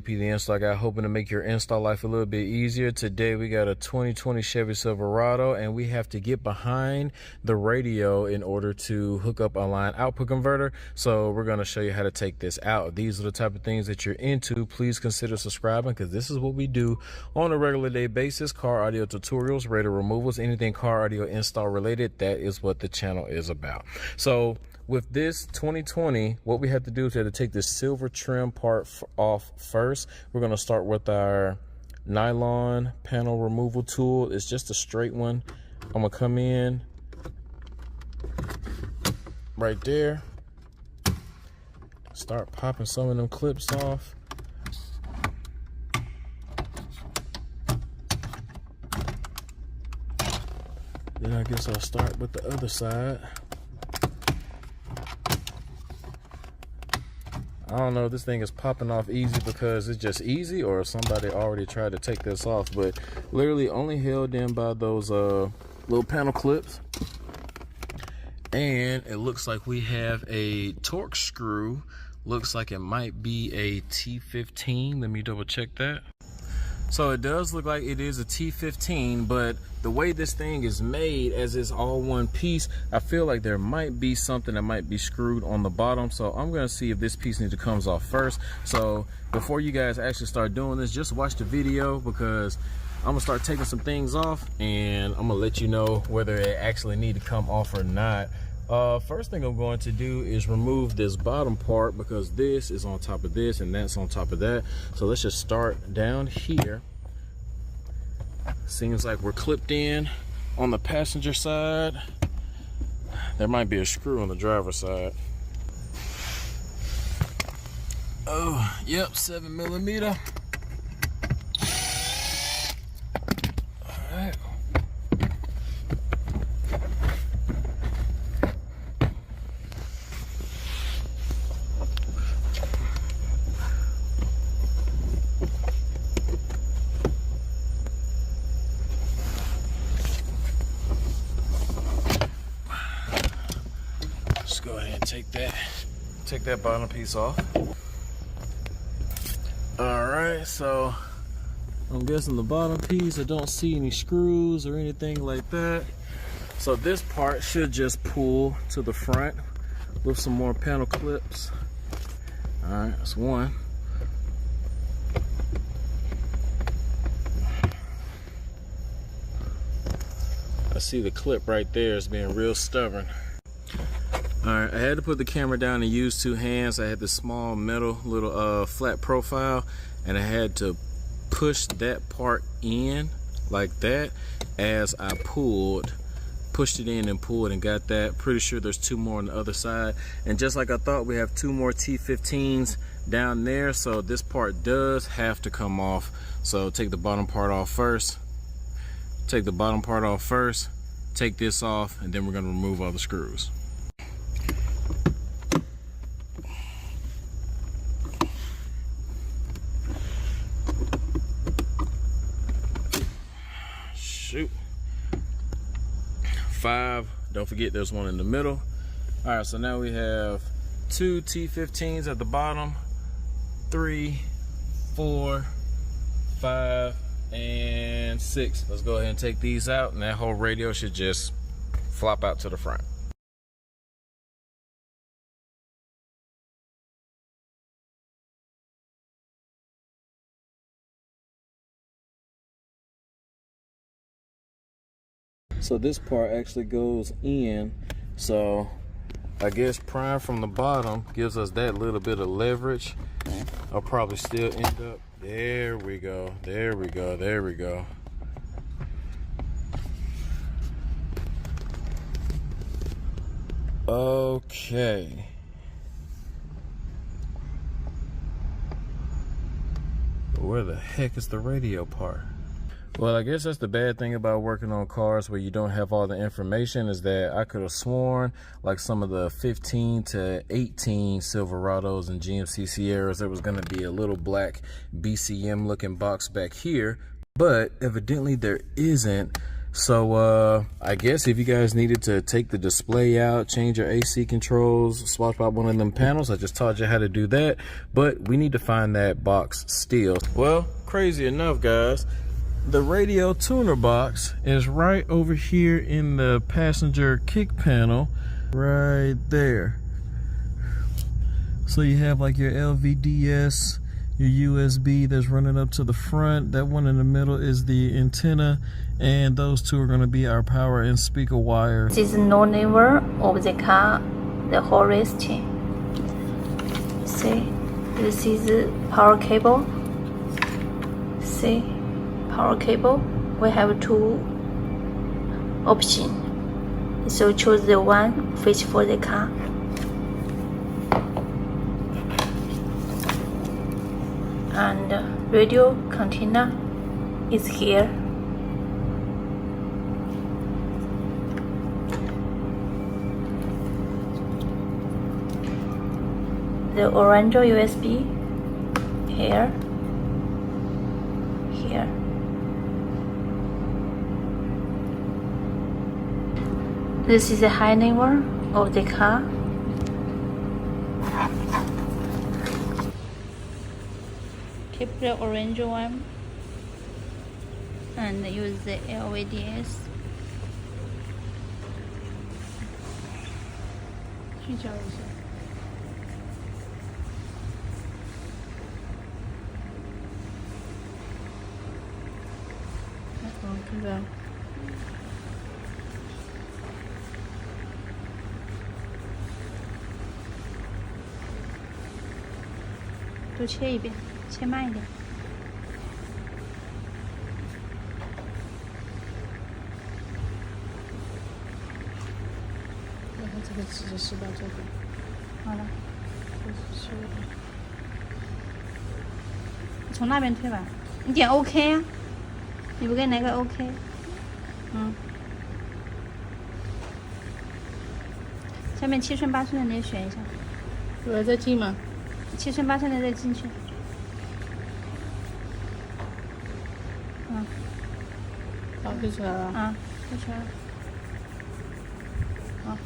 The install guy, hoping to make your install life a little bit easier. Today we got a 2020 Chevy Silverado, and we have to get behind the radio in order to hook up a line output converter. So we're going to show you how to take this out. These are the type of things that you're into. Please consider subscribing, because this is what we do on a regular day basis. Car audio tutorials, radio removals, anything car audio install related. That is what the channel is about. So with this 2020, what we have to do is we have to take this silver trim part off first. We're going to start with our nylon panel removal tool. It's just a straight one. I'm going to come in right there, start popping some of them clips off. Then I guess I'll start with the other side. I don't know if this thing is popping off easy because it's just easy, or if somebody already tried to take this off, but literally only held in by those little panel clips. And it looks like we have a Torx screw. Looks like it might be a T15. Let me double check that. So it does look like it is a T15, but the way this thing is made, as it's all one piece, I feel like there might be something that might be screwed on the bottom. So I'm gonna see if this piece needs to come off first. So before you guys actually start doing this, just watch the video, because I'm gonna start taking some things off and I'm gonna let you know whether it actually need to come off or not. First thing I'm going to do is remove this bottom part, because this is on top of this and that's on top of that. So let's just start down here. Seems like we're clipped in on the passenger side. There might be a screw on the driver's side. Oh, yep, 7mm. All right. Go ahead and take that bottom piece off. All right, so I'm guessing the bottom piece, I don't see any screws or anything like that. So this part should just pull to the front with some more panel clips. All right, that's one. I see the clip right there is being real stubborn. All right, I had to put the camera down and use two hands. I had this small metal little flat profile, and I had to push that part in like that as I pushed it in and pulled and got that. Pretty sure there's two more on the other side. And just like I thought, we have two more T15s down there. So this part does have to come off. So take the bottom part off first. Take the bottom part off first. Take this off, and then we're gonna remove all the screws. Shoot. 5, don't forget there's one in the middle. All right, so now we have two T15s at the bottom, 3, 4, 5, and 6. Let's go ahead and take these out, and that whole radio should just flop out to the front. So this part actually goes in, so I guess prime from the bottom gives us that little bit of leverage. I'll probably still end up, there we go, there we go, there we go. Okay. Where the heck is the radio part? Well, I guess that's the bad thing about working on cars where you don't have all the information, is that I could have sworn like some of the 15 to 18 Silverados and GMC Sierras, there was going to be a little black BCM looking box back here, but evidently there isn't. So I guess if you guys needed to take the display out, change your AC controls, swap out one of them panels, I just taught you how to do that. But we need to find that box still. Well, crazy enough, guys, the radio tuner box is right over here in the passenger kick panel, right there. So you have like your LVDS, your USB that's running up to the front. That one in the middle is the antenna, and those two are going to be our power and speaker wire. This is no lever of the car, the whole resting. See, this is the power cable. See, power cable. We have two options, so choose the one fit for the car. And radio container is here. The orange USB here. This is the high level of the car. Keep the orange one and use the LVDS. 去找一下。看到。多切一遍，切慢一点。然后这个直接试到这边。好了，试一遍。从那边推吧，你点 OK 啊，你不给那个 OK？ 下面7寸8寸的你也选一下。我再进吗？7寸8寸的再进去。好，推出来了。推出来了。好。